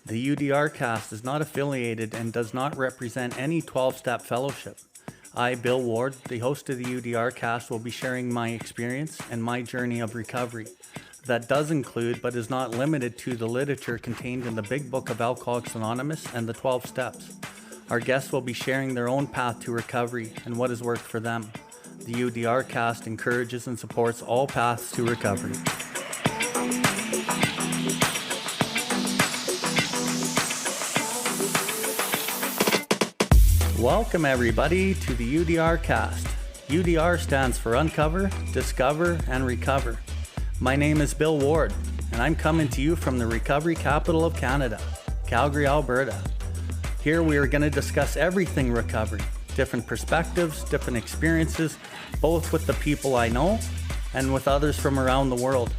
The Theudrcast is not affiliated and does not represent any 12-step fellowship. I, Bill Ward, the host of the Theudrcast, will be sharing my experience and my journey of recovery. That does include, but is not limited to, the literature contained in the Big Book of Alcoholics Anonymous and the 12 Steps. Our guests will be sharing their own path to recovery and what has worked for them. The Theudrcast encourages and supports all paths to recovery. Welcome everybody to the Theudrcast. UDR stands for Uncover, Discover, and Recover. My name is Bill Ward, and I'm coming to you from the recovery capital of Canada, Calgary, Alberta. Here we are going to discuss everything recovery, different perspectives, different experiences, both with the people I know and with others from around the world.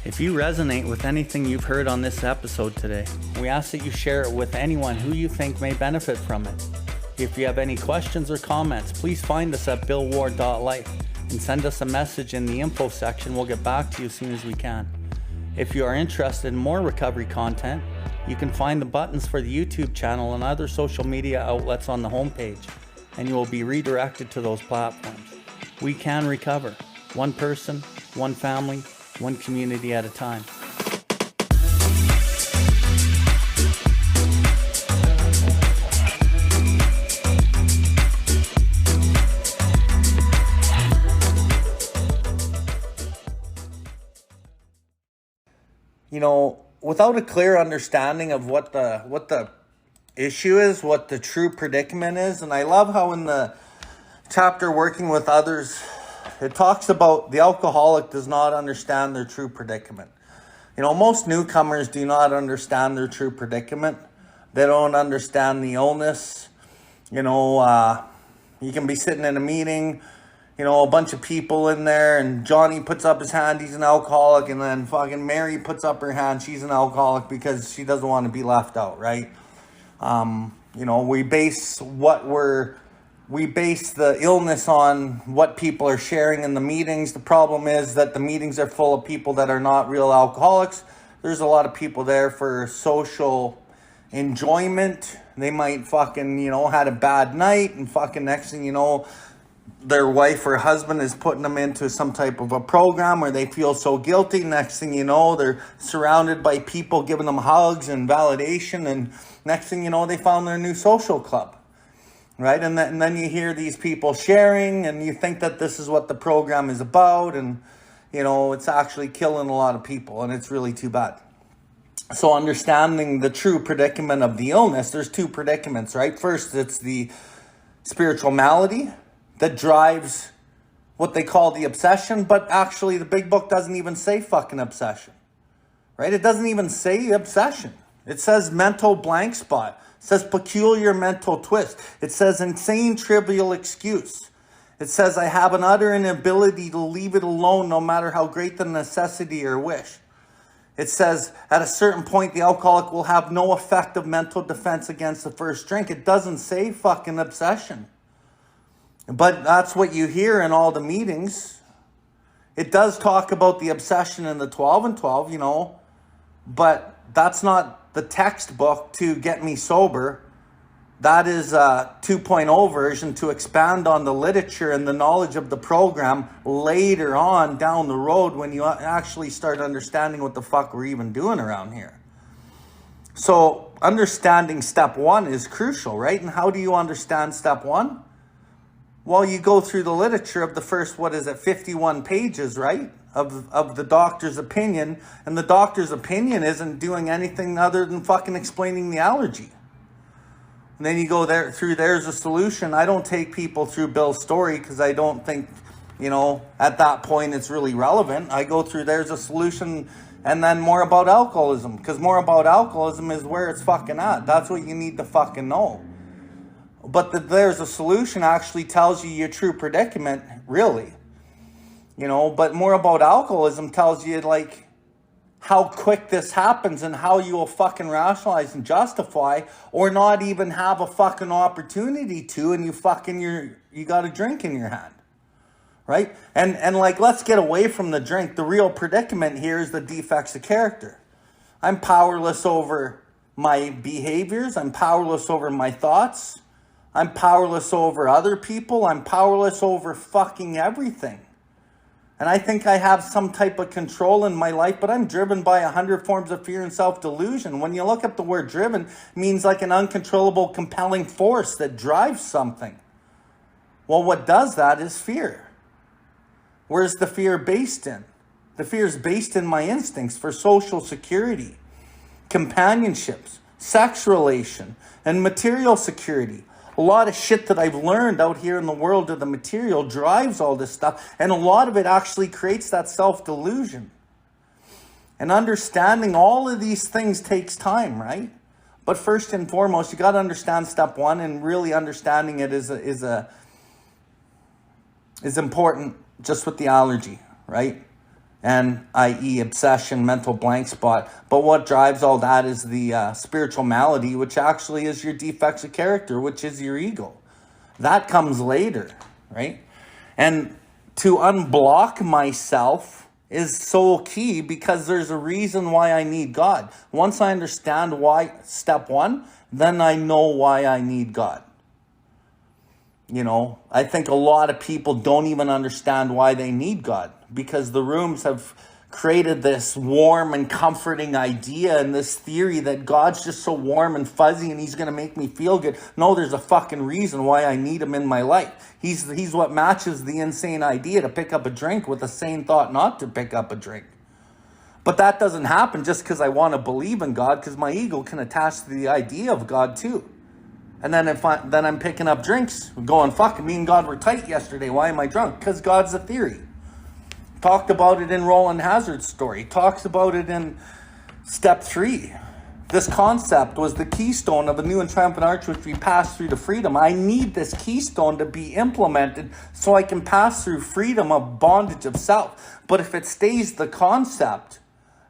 If you resonate with anything you've heard on this episode today, we ask that you share it with anyone who you think may benefit from it. If you have any questions or comments, please find us at BILLWARDLIFE and send us a message in the info section. We'll get back to you as soon as we can. If you are interested in more recovery content, you can find the buttons for the YouTube channel and other social media outlets on the homepage, and you will be redirected to those platforms. We can recover, one person, one family, one community at a time. You know, without a clear understanding of what the issue is, what the true predicament is, and I love how in the chapter Working with Others, it talks about the alcoholic does not understand their true predicament. You know, most newcomers do not understand their true predicament. They don't understand the illness. You know, you can be sitting in a meeting, you know, a bunch of people in there, and Johnny puts up his hand, he's an alcoholic, and then fucking Mary puts up her hand, she's an alcoholic because she doesn't want to be left out, right? You know, we base the illness on what people are sharing in the meetings. The problem is that the meetings are full of people that are not real alcoholics. There's a lot of people there for social enjoyment. They might fucking, you know, had a bad night, and fucking next thing you know, their wife or husband is putting them into some type of a program where they feel so guilty. Next thing you know, they're surrounded by people giving them hugs and validation. And next thing you know, they found their new social club, right? And then you hear these people sharing, and you think that this is what the program is about. And, you know, it's actually killing a lot of people, and it's really too bad. So understanding the true predicament of the illness, there's two predicaments, right? First, it's the spiritual malady that drives what they call the obsession, but actually the big book doesn't even say fucking obsession, right? It doesn't even say obsession. It says mental blank spot. It says peculiar mental twist. It says insane trivial excuse. It says I have an utter inability to leave it alone no matter how great the necessity or wish. It says at a certain point the alcoholic will have no effective mental defense against the first drink. It doesn't say fucking obsession. But that's what you hear in all the meetings. It does talk about the obsession in the 12 and 12, you know, but that's not the textbook to get me sober. That is a 2.0 version to expand on the literature and the knowledge of the program later on down the road when you actually start understanding what the fuck we're even doing around here. So understanding step one is crucial, right? And how do you understand step one? Well, you go through the literature of the first, 51 pages, right? Of the doctor's opinion. And the doctor's opinion isn't doing anything other than fucking explaining the allergy. And then you go through there's a solution. I don't take people through Bill's story because I don't think, you know, at that point it's really relevant. I go through there's a solution and then more about alcoholism. Because more about alcoholism is where it's fucking at. That's what you need to fucking know. But there's a solution actually tells you your true predicament, really. You know, but more about alcoholism tells you, like, how quick this happens and how you will fucking rationalize and justify or not even have a fucking opportunity to, and you got a drink in your hand. Right? And like, let's get away from the drink. The real predicament here is the defects of character. I'm powerless over my behaviors. I'm powerless over my thoughts. I'm powerless over other people. I'm powerless over fucking everything. And I think I have some type of control in my life, but I'm driven by 100 forms of fear and self-delusion. When you look up the word driven, it means like an uncontrollable, compelling force that drives something. Well, what does that is fear. Where's the fear based in? The fear is based in my instincts for social security, companionships, sex relation, and material security. A lot of shit that I've learned out here in the world of the material drives all this stuff. And a lot of it actually creates that self-delusion. And understanding all of these things takes time, right? But first and foremost, you got to understand step one, and really understanding it is important just with the allergy, right? And i.e. obsession, mental blank spot. But what drives all that is the spiritual malady, which actually is your defects of character, which is your ego. That comes later, right? And to unblock myself is so key, because there's a reason why I need God. Once I understand why, step one, then I know why I need God. You know, I think a lot of people don't even understand why they need God, because the rooms have created this warm and comforting idea and this theory that God's just so warm and fuzzy and he's going to make me feel good. No, there's a fucking reason why I need him in my life. He's what matches the insane idea to pick up a drink with a sane thought not to pick up a drink. But that doesn't happen just because I want to believe in God, because my ego can attach to the idea of God too. And then I'm picking up drinks, going, fuck, me and God were tight yesterday. Why am I drunk? Because God's a theory. Talked about it in Roland Hazard's story. Talks about it in step 3. This concept was the keystone of a new and triumphant arch which we pass through to freedom. I need this keystone to be implemented so I can pass through freedom of bondage of self. But if it stays the concept,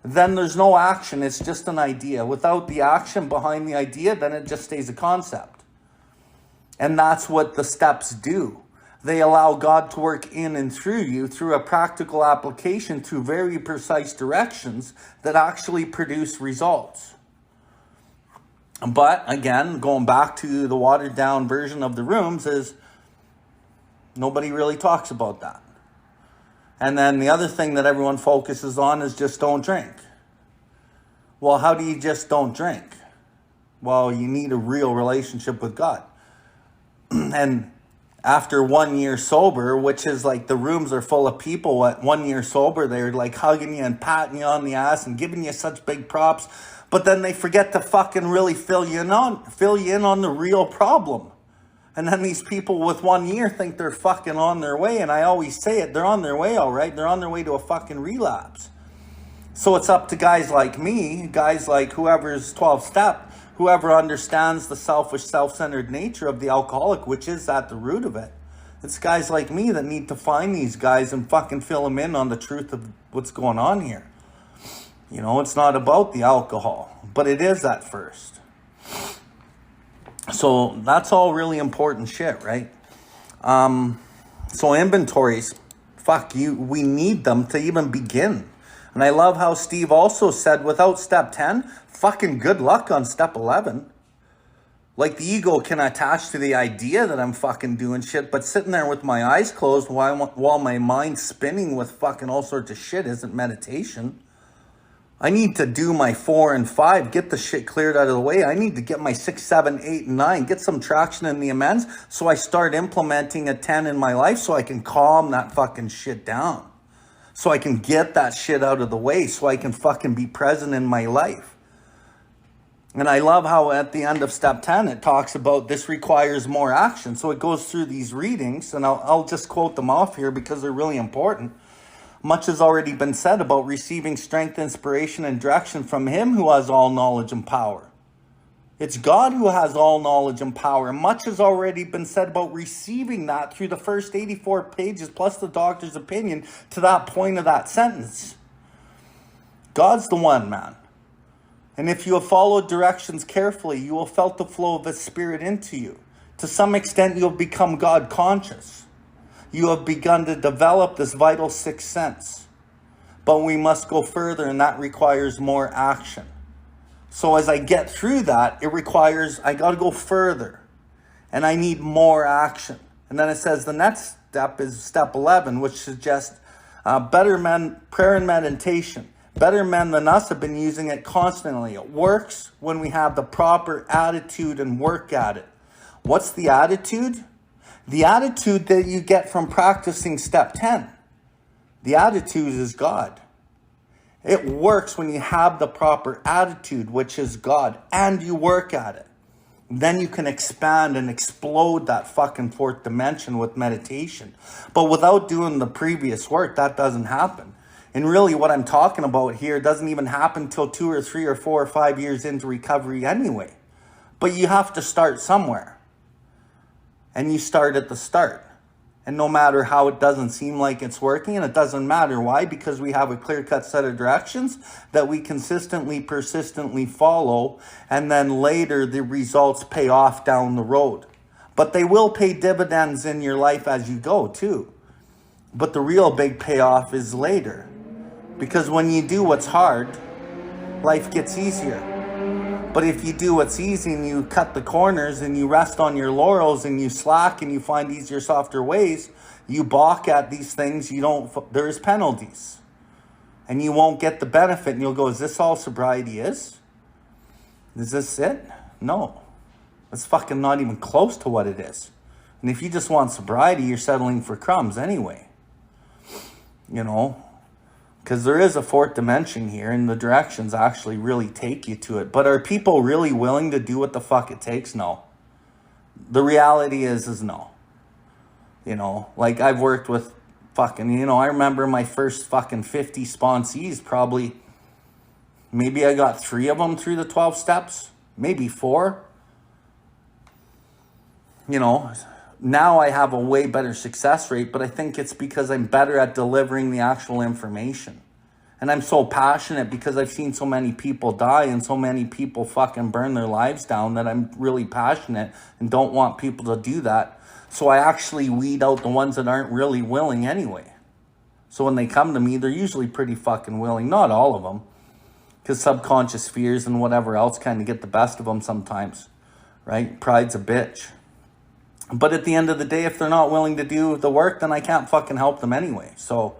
then there's no action. It's just an idea. Without the action behind the idea, then it just stays a concept. And that's what the steps do. They allow God to work in and through you through a practical application through very precise directions that actually produce results. But again, going back to the watered down version of the rooms, is nobody really talks about that. And then the other thing that everyone focuses on is just don't drink. Well, how do you just don't drink? Well, you need a real relationship with God. And after 1 year sober, which is like the rooms are full of people at 1 year sober, they're like hugging you and patting you on the ass and giving you such big props. But then they forget to fucking really fill you in on the real problem. And then these people with 1 year think they're fucking on their way. And I always say it, they're on their way, all right? They're on their way to a fucking relapse. So it's up to guys like me, guys like whoever's 12 step, whoever understands the selfish, self-centered nature of the alcoholic, which is at the root of it. It's guys like me that need to find these guys and fucking fill them in on the truth of what's going on here. You know, it's not about the alcohol, but it is at first. So that's all really important shit, right? So inventories, we need them to even begin. And I love how Steve also said, without step 10, fucking good luck on step 11. Like, the ego can attach to the idea that I'm fucking doing shit, but sitting there with my eyes closed while my mind's spinning with fucking all sorts of shit isn't meditation. I need to do my 4 and 5, get the shit cleared out of the way. I need to get my 6, 7, 8, and 9, get some traction in the amends so I start implementing a 10 in my life so I can calm that fucking shit down. So I can get that shit out of the way so I can fucking be present in my life. And I love how at the end of step 10, it talks about this requires more action. So it goes through these readings, and I'll just quote them off here because they're really important. Much has already been said about receiving strength, inspiration, and direction from him who has all knowledge and power. It's God who has all knowledge and power. Much has already been said about receiving that through the first 84 pages plus the doctor's opinion to that point of that sentence. God's the one, man. And if you have followed directions carefully, you will felt the flow of his spirit into you. To some extent, you have become God conscious. You have begun to develop this vital sixth sense. But we must go further, and that requires more action. So as I get through that, it requires, I got to go further. And I need more action. And then it says the next step is step 11, which suggests better men, prayer and meditation. Better men than us have been using it constantly. It works when we have the proper attitude and work at it. What's the attitude? The attitude that you get from practicing step 10. The attitude is God. It works when you have the proper attitude, which is God, and you work at it. Then you can expand and explode that fucking fourth dimension with meditation. But without doing the previous work, that doesn't happen. And really what I'm talking about here doesn't even happen till 2 or 3 or 4 or 5 years into recovery anyway. But you have to start somewhere. And you start at the start. And no matter how it doesn't seem like it's working, and it doesn't matter. Why? Because we have a clear-cut set of directions that we consistently, persistently follow, and then later the results pay off down the road. But they will pay dividends in your life as you go too. But the real big payoff is later. Because when you do what's hard, life gets easier. But if you do what's easy and you cut the corners and you rest on your laurels and you slack and you find easier, softer ways, you balk at these things, there's penalties. And you won't get the benefit, and you'll go, is this all sobriety is? Is this it? No. It's fucking not even close to what it is. And if you just want sobriety, you're settling for crumbs anyway. You know? Because there is a fourth dimension here, and the directions actually really take you to it. But are people really willing to do what the fuck it takes? No. The reality is no. You know, like I've worked with fucking, I remember my first fucking 50 sponsees, probably, maybe I got 3 of them through the 12 steps, maybe 4. Now I have a way better success rate, but I think it's because I'm better at delivering the actual information. And I'm so passionate because I've seen so many people die and so many people fucking burn their lives down that I'm really passionate and don't want people to do that. So I actually weed out the ones that aren't really willing anyway. So when they come to me, they're usually pretty fucking willing. Not all of them, because subconscious fears and whatever else kind of get the best of them sometimes, right? Pride's a bitch. But at the end of the day, if they're not willing to do the work, then I can't fucking help them anyway. So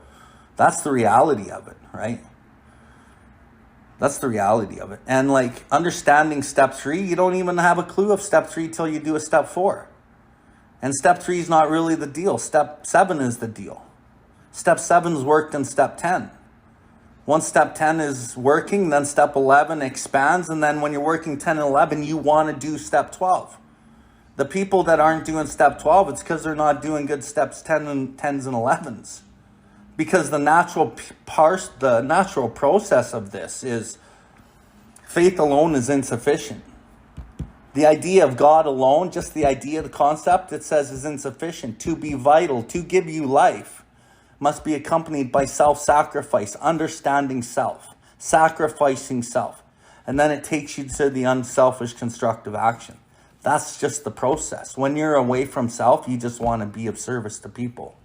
that's the reality of it, right? That's the reality of it. And like understanding step 3, you don't even have a clue of step 3 till you do a step 4. And step 3 is not really the deal. Step 7 is the deal. Step 7's worked in step 10. Once step 10 is working, then step 11 expands. And then when you're working 10 and 11, you want to do step 12. The people that aren't doing step 12, it's because they're not doing good steps 10s and 11s. Because the natural process of this is faith alone is insufficient. The idea of God alone, just the idea, the concept, it says is insufficient. To be vital, to give you life, must be accompanied by self-sacrifice, understanding self, sacrificing self. And then it takes you to the unselfish constructive action. That's just the process. When you're away from self, you just want to be of service to people.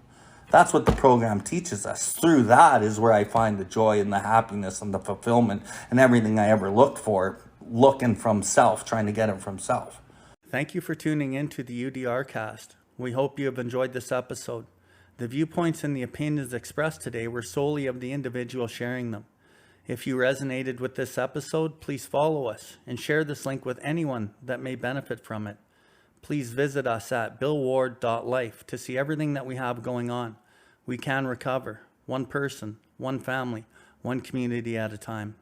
That's what the program teaches us. Through that is where I find the joy and the happiness and the fulfillment and everything I ever looked for, looking from self, trying to get it from self. Thank you for tuning in to the Theudrcast. We hope you have enjoyed this episode. The viewpoints and the opinions expressed today were solely of the individual sharing them. If you resonated with this episode, please follow us and share this link with anyone that may benefit from it. Please visit us at BILLWARDLIFE to see everything that we have going on. We can recover, one person, one family, one community at a time.